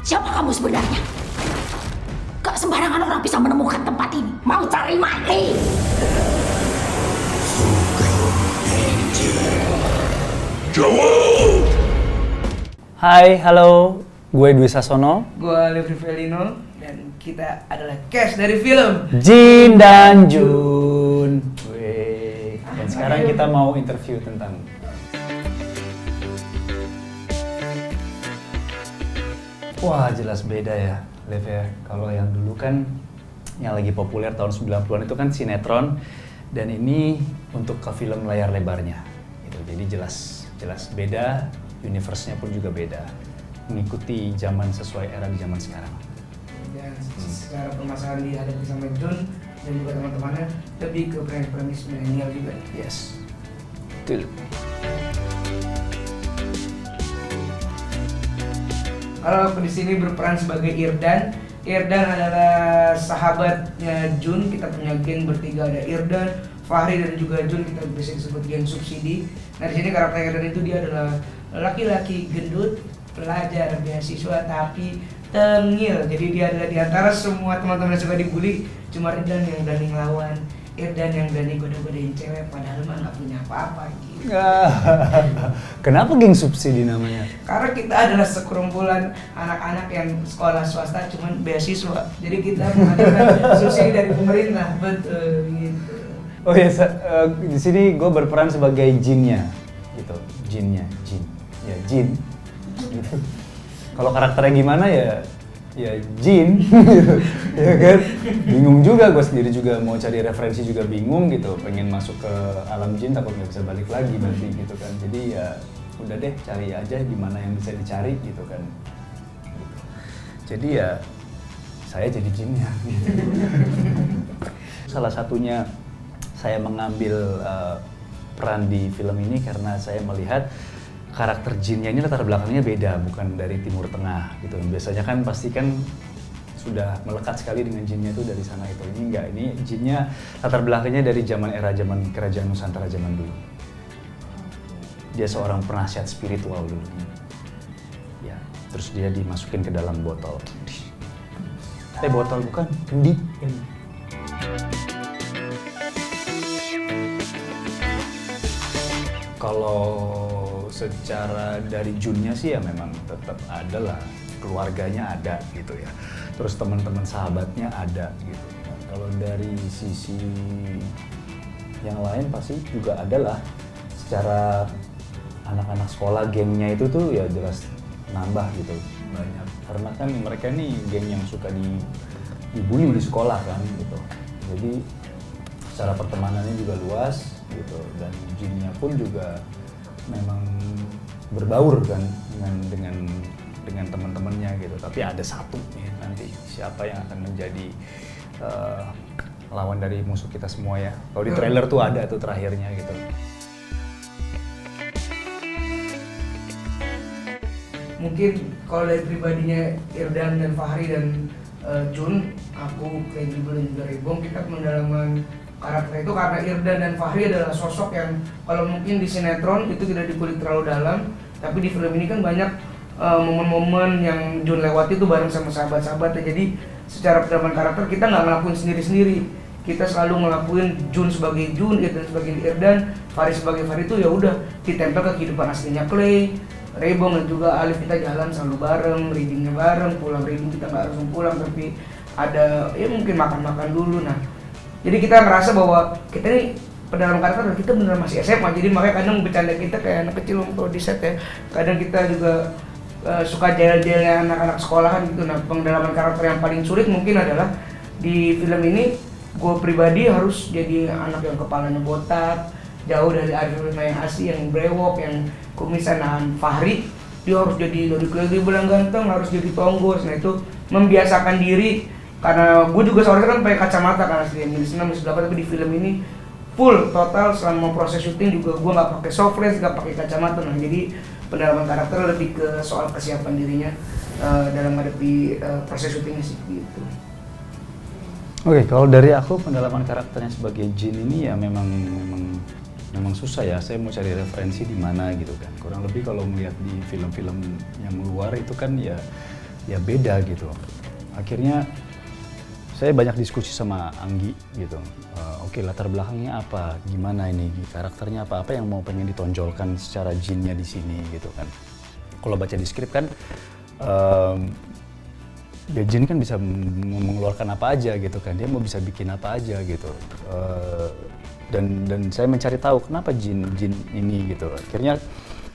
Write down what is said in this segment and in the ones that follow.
Siapa kamu sebenarnya? Gak sembarangan orang bisa menemukan tempat ini. Mau cari mati. Hai, halo. Gue Dwi Sasono. Gue Livri Felino. Dan kita adalah cast dari film Jin dan Jun. Wih. Dan sekarang kita mau interview tentang wah, jelas beda ya, Lev ya. Kalau yang dulu kan yang lagi populer tahun 90-an itu kan sinetron, dan ini untuk ke film layar lebarnya. Gitu. Jadi jelas beda, universe-nya pun juga beda. Mengikuti zaman sesuai era di zaman sekarang. dan secara permasalahan dihadapi sama Jun dan juga teman-temannya lebih ke premis milenial juga. Yes. Betul. Kalau aku di sini berperan sebagai Irdan. Irdan adalah sahabatnya Jun. Kita punya geng bertiga, ada Irdan, Fahri dan juga Jun. Kita bisa disebut geng subsidi. Nah, di sini karakter Irdan itu dia adalah laki-laki gendut, pelajar beasiswa tapi tengil. Jadi dia adalah di antara semua teman-teman yang suka dibully, cuma Irdan yang berani ngelawan. Irdan yang berani goda-godain cewek padahal mah nggak punya apa-apa gitu. Kenapa geng subsidi namanya? Karena kita adalah sekerumpulan anak-anak yang sekolah swasta cuman beasiswa. Jadi kita mengadakan subsidi dari pemerintah. Betul gitu. Oh ya, di sini gue berperan sebagai jinnya, gitu. Jin. Ya, jin. Gitu. Kalau karakternya gimana ya Jin. Ya kan? Bingung juga, gue sendiri juga mau cari referensi juga bingung gitu. Pengen masuk ke alam jin takut nggak bisa balik lagi nanti gitu kan. Jadi ya udah deh, cari aja gimana yang bisa dicari gitu kan. Gitu. Jadi ya saya jadi jinnya. Gitu. Salah satunya saya mengambil peran di film ini karena saya melihat karakter jinnya ini latar belakangnya beda, bukan dari Timur Tengah gitu. Biasanya kan pasti kan sudah melekat sekali dengan jinnya itu dari sana itu. Ini enggak, ini jinnya latar belakangnya dari zaman kerajaan Nusantara zaman dulu. Dia seorang penasihat spiritual dulu. Ya, terus dia dimasukin ke dalam botol. Botol bukan, kendi. Kalau secara dari Junnya sih ya memang tetap ada lah, keluarganya ada gitu ya, terus teman-teman sahabatnya ada gitu. Nah, kalau dari sisi yang lain pasti juga ada lah, secara anak-anak sekolah gengnya itu tuh ya jelas nambah gitu, banyak, karena kan mereka nih geng yang suka dibully di sekolah kan gitu. Jadi secara pertemanannya juga luas gitu, dan jinnya pun juga memang berbaur kan dengan teman-temannya gitu. Tapi ada satu nih nanti siapa yang akan menjadi lawan dari musuh kita semua ya. Kalau di trailer tuh ada tuh terakhirnya gitu. Mungkin kalau dari pribadinya Irdan dan Fahri dan Jun, aku kredibel dan juga Rebong, kita pendalaman karakter itu karena Irdan dan Fahri adalah sosok yang kalau mungkin di sinetron itu tidak dikulik terlalu dalam, tapi di film ini kan banyak momen-momen yang Jun lewati itu bareng sama sahabat-sahabatnya. Jadi secara pendalaman karakter kita nggak ngelakuin sendiri-sendiri, kita selalu ngelakuin Jun sebagai Jun, Irdan sebagai Irdan, Fahri sebagai Fahri, itu ya udah ditempel ke kehidupan aslinya Clay, Rebong dan juga Alif. Kita jalan selalu bareng, readingnya bareng, pulang reading kita nggak langsung pulang tapi ada ya mungkin makan-makan dulu. Nah, jadi kita ngerasa bahwa kita nih dalam karakter kita benar masih SMA, jadi makanya kadang bercanda kita kayak anak kecil kalau di set ya. Kadang kita juga suka jahil-jahilnya anak-anak sekolahan gitu. Nah, pendalaman karakter yang paling sulit mungkin adalah di film ini gue pribadi harus jadi anak yang kepalanya botak, jauh dari Arif yang asli, yang brewok, yang kumisan. Nah, Fahri dia harus jadi dari bilang ganteng, harus jadi tonggos. Nah, itu membiasakan diri. Karena gue juga seharusnya kan pakai kacamata kan asli minus 6, minus 8, tapi di film ini full total selama proses syuting juga gue nggak pakai soft lens, nggak pakai kacamata. Nah, jadi pendalaman karakter lebih ke soal kesiapan dirinya dalam menghadapi proses syutingnya sih gitu. Oke, kalau dari aku pendalaman karakternya sebagai Jin ini ya memang susah ya. Saya mau cari referensi di mana gitu kan. Kurang lebih kalau melihat di film-film yang luar itu kan ya ya beda gitu. Akhirnya saya banyak diskusi sama Anggi gitu. Oke, latar belakangnya apa, gimana ini, karakternya apa yang mau pengen ditonjolkan secara jinnya di sini gitu kan. Kalau baca di skrip kan, ya jin kan bisa mengeluarkan apa aja gitu kan, dia mau bisa bikin apa aja gitu. Dan saya mencari tahu kenapa jin ini gitu. Akhirnya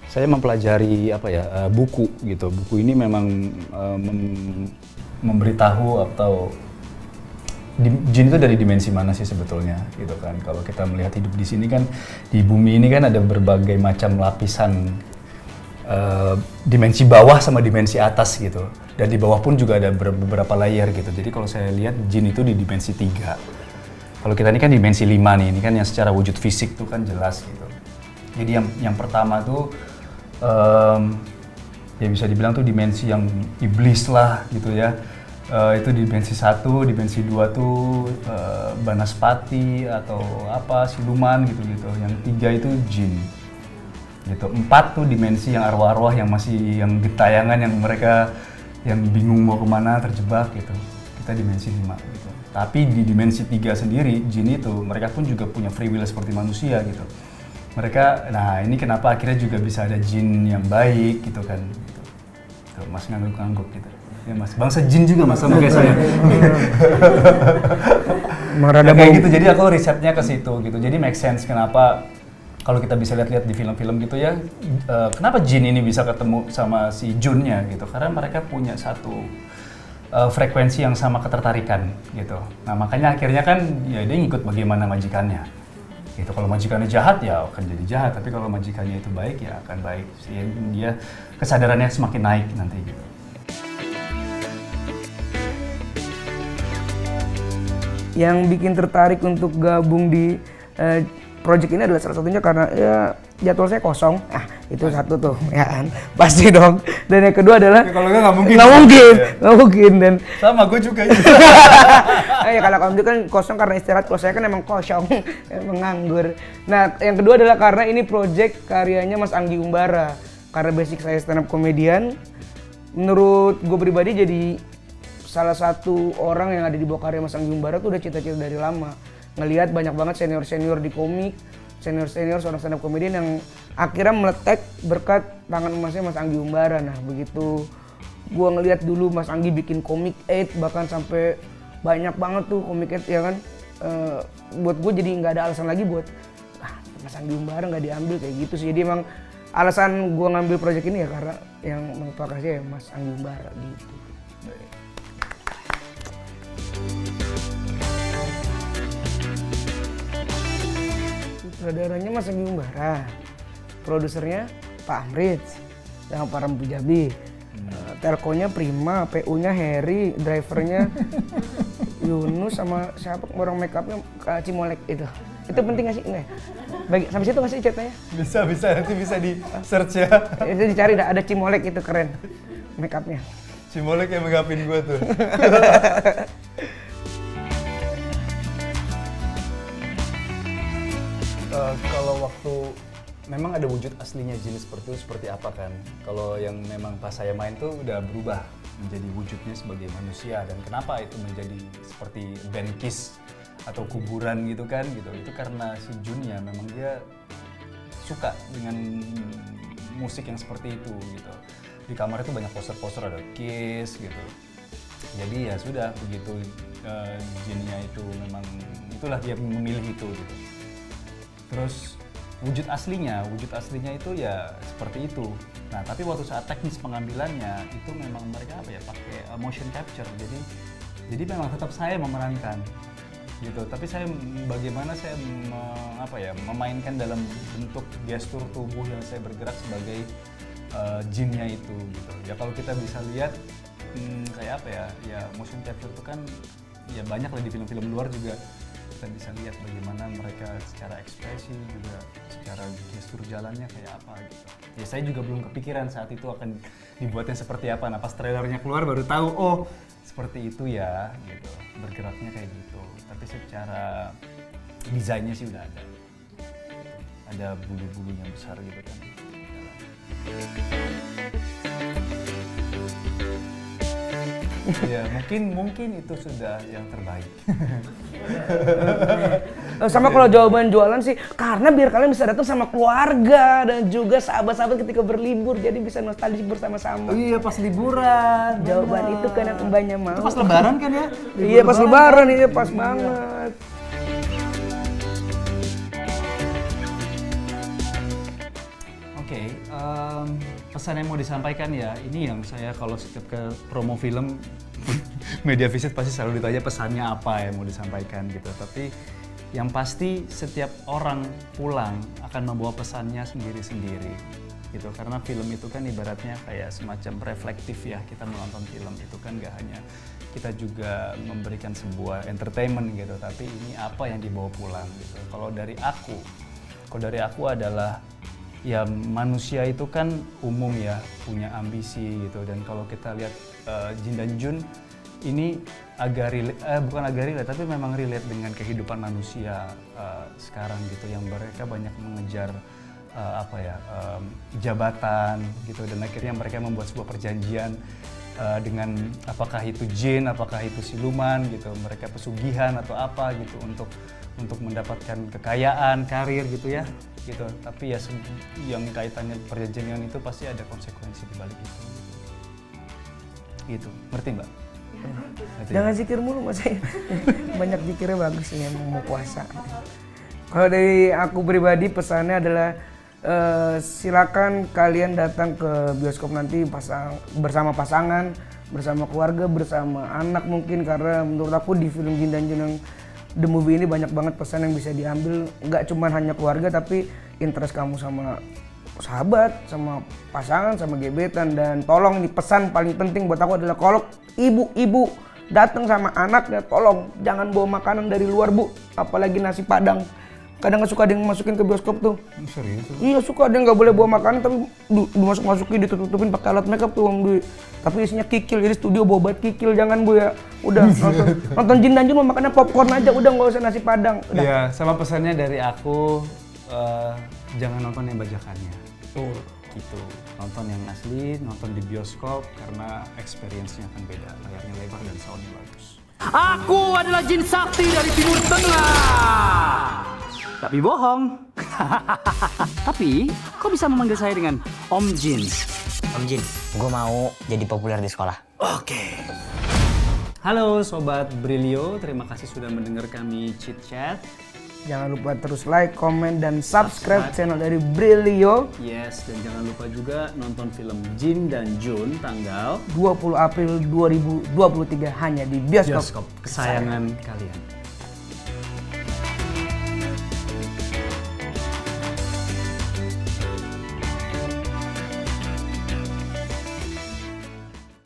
saya mempelajari buku gitu. Buku ini memang memberitahu atau jin itu dari dimensi mana sih sebetulnya gitu kan. Kalau kita melihat hidup di sini kan, di bumi ini kan ada berbagai macam lapisan dimensi bawah sama dimensi atas gitu. Dan di bawah pun juga ada beberapa layer gitu. Jadi kalau saya lihat jin itu di dimensi 3. Kalau kita ini kan dimensi 5 nih, ini kan yang secara wujud fisik tuh kan jelas gitu. Jadi yang pertama tuh ya bisa dibilang tuh dimensi yang iblis lah gitu ya. Itu dimensi 1, dimensi 2 tuh banaspati atau apa, siluman gitu-gitu. Yang 3 itu jin. Gitu. 4 tuh dimensi yang arwah-arwah yang masih yang gentayangan, yang mereka yang bingung mau kemana, terjebak gitu. Kita dimensi 5 gitu. Tapi di dimensi 3 sendiri, jin itu mereka pun juga punya free will seperti manusia gitu. Mereka, nah ini kenapa akhirnya juga bisa ada jin yang baik gitu kan. Gitu. Tuh, Mas ngangguk-ngangguk gitu. Ya Mas, bangsa jin juga Mas sama kayak saya. Ya, kayak gitu, jadi aku risetnya ke situ gitu. Jadi make sense kenapa kalau kita bisa lihat-lihat di film-film gitu ya, kenapa jin ini bisa ketemu sama si Junnya gitu. Karena mereka punya satu frekuensi yang sama, ketertarikan gitu. Nah makanya akhirnya kan ya dia ngikut bagaimana majikannya. Gitu. Kalau majikannya jahat ya akan jadi jahat, tapi kalau majikannya itu baik ya akan baik. Dia kesadarannya semakin naik nanti gitu. Yang bikin tertarik untuk gabung di project ini adalah salah satunya karena ya jadwal saya kosong. Itu satu tuh, ya kan? Pasti dong. Dan yang kedua adalah Ya, kalau nggak mungkin. Nggak mungkin. Dan Sama gue juga itu. ya kalau kamu kan kosong karena istirahat, kalau saya kan emang kosong, emang nganggur. Nah, yang kedua adalah karena ini project karyanya Mas Anggi Umbara. Karena basic saya stand up comedian, menurut gue pribadi jadi salah satu orang yang ada di bawah karya Mas Anggi Umbara tuh udah cita-cita dari lama. Ngelihat banyak banget senior-senior di komik, senior-senior seorang stand up comedian yang akhirnya meletek berkat tangan emasnya Mas Anggi Umbara. Nah, begitu gua ngelihat dulu Mas Anggi bikin komik 8, bahkan sampai banyak banget tuh komik 8 ya kan. Buat gue jadi nggak ada alasan lagi buat Mas Anggi Umbara nggak diambil kayak gitu sih. Jadi emang alasan gua ngambil project ini ya karena yang mengaplikasi ya Mas Anggi Umbara gitu. Sutradaranya Mas Anggi Umbara, produsernya Pak Amrit, yang Pak Rambu Jabi, telkonya Prima, PU-nya Harry, drivernya Yunus sama siapa orang make up-nya Kak Cimolek itu. Itu penting nggak sih? Nggak. Sampai situ nggak sih chatnya? Bisa nanti bisa di search ya. Itu dicari dah, ada Cimolek itu keren make up-nya. Cimolek yang megapin gue tuh. Kalau waktu memang ada wujud aslinya jin seperti itu seperti apa kan? Kalau yang memang pas saya main tuh udah berubah menjadi wujudnya sebagai manusia, dan kenapa itu menjadi seperti band Kiss atau kuburan gitu kan gitu. Itu karena si Junnya memang dia suka dengan musik yang seperti itu gitu. Di kamar itu banyak poster-poster ada Kiss gitu. Jadi ya sudah begitu jinnya itu memang itulah dia memilih itu gitu. Terus wujud aslinya itu ya seperti itu. Nah, tapi waktu saat teknis pengambilannya itu memang mereka pakai motion capture. Jadi memang tetap saya memerankan gitu. Tapi saya bagaimana saya memainkan dalam bentuk gestur tubuh yang saya bergerak sebagai jinnya itu gitu. Ya kalau kita bisa lihat ya motion capture itu kan ya banyak lah di film-film luar juga. Kita bisa lihat bagaimana mereka secara ekspresi juga secara gestur jalannya kayak apa gitu. Ya saya juga belum kepikiran saat itu akan dibuatnya seperti apa. Nah pas trailernya keluar baru tahu oh seperti itu ya gitu, bergeraknya kayak gitu. Tapi secara desainnya sih udah ada bulu-bulunya besar gitu kan. Ya, mungkin itu sudah yang terbaik. Sama kalau jawaban jualan sih, karena biar kalian bisa datang sama keluarga dan juga sahabat-sahabat ketika berlibur, jadi bisa nostalgia bersama-sama. Oh iya, pas liburan. Jawaban itu kan yang mbaknya mau. Itu pas lebaran kan ya? Iya pas lebaran, iya pas banget. Oke, pesan yang mau disampaikan ya, ini yang saya kalau setiap ke promo film, media visit pasti selalu ditanya pesannya apa yang mau disampaikan gitu. Tapi yang pasti setiap orang pulang akan membawa pesannya sendiri-sendiri gitu. Karena film itu kan ibaratnya kayak semacam reflektif ya, kita menonton film itu kan gak hanya kita juga memberikan sebuah entertainment gitu, tapi ini apa yang dibawa pulang gitu. Kalau dari aku adalah ya manusia itu kan umum ya, punya ambisi gitu, dan kalau kita lihat Jin dan Jun ini bukan agak relate, tapi memang relate dengan kehidupan manusia sekarang gitu, yang mereka banyak mengejar jabatan gitu, dan akhirnya mereka membuat sebuah perjanjian dengan apakah itu jin, apakah itu siluman gitu, mereka pesugihan atau apa gitu untuk mendapatkan kekayaan, karir gitu ya gitu. Tapi ya yang kaitannya perjanjian itu pasti ada konsekuensi di balik itu. Gitu. Ngerti, Mbak? Jangan zikir mulu Mas. Banyak zikirnya bagus nih emang mau puasa. Kalau dari aku pribadi pesannya adalah silakan kalian datang ke bioskop nanti bersama pasangan, bersama keluarga, bersama anak mungkin, karena menurut aku di film Jin dan Jun yang The Movie ini banyak banget pesan yang bisa diambil, nggak cuma hanya keluarga tapi interest kamu sama sahabat, sama pasangan, sama gebetan. Dan tolong ini pesan paling penting buat aku adalah kalau ibu-ibu datang sama anaknya, tolong jangan bawa makanan dari luar Bu, apalagi nasi Padang. Kadang suka ada yang masukin ke bioskop tuh. Serius? Iya suka, ada yang nggak boleh bawa makanan tapi dimasukin ditutupin pakai alat makeup tuh Om Dwi. Tapi isinya kikil, jadi studio bawa obat kikil, jangan Bu ya. Udah nonton Jin dan Jun mau makannya popcorn aja, udah nggak usah nasi Padang. Udah. Iya, sama pesannya dari aku, jangan nonton yang bajakannya. Tuh. Gitu. Nonton yang asli, nonton di bioskop karena experience-nya akan beda. Layarnya lebar dan sound-nya bagus. Aku adalah jin sakti dari Timur Tengah. Tapi bohong. Tapi, kok bisa memanggil saya dengan Om Jin? Om Jin, gue mau jadi populer di sekolah. Oke. Halo Sobat Brilio, terima kasih sudah mendengar kami Chit Chat. Jangan lupa terus like, komen, dan subscribe channel dari Brilio. Yes, dan jangan lupa juga nonton film Jin dan Jun tanggal 20 April 2023 hanya di bioskop kesayangan kalian.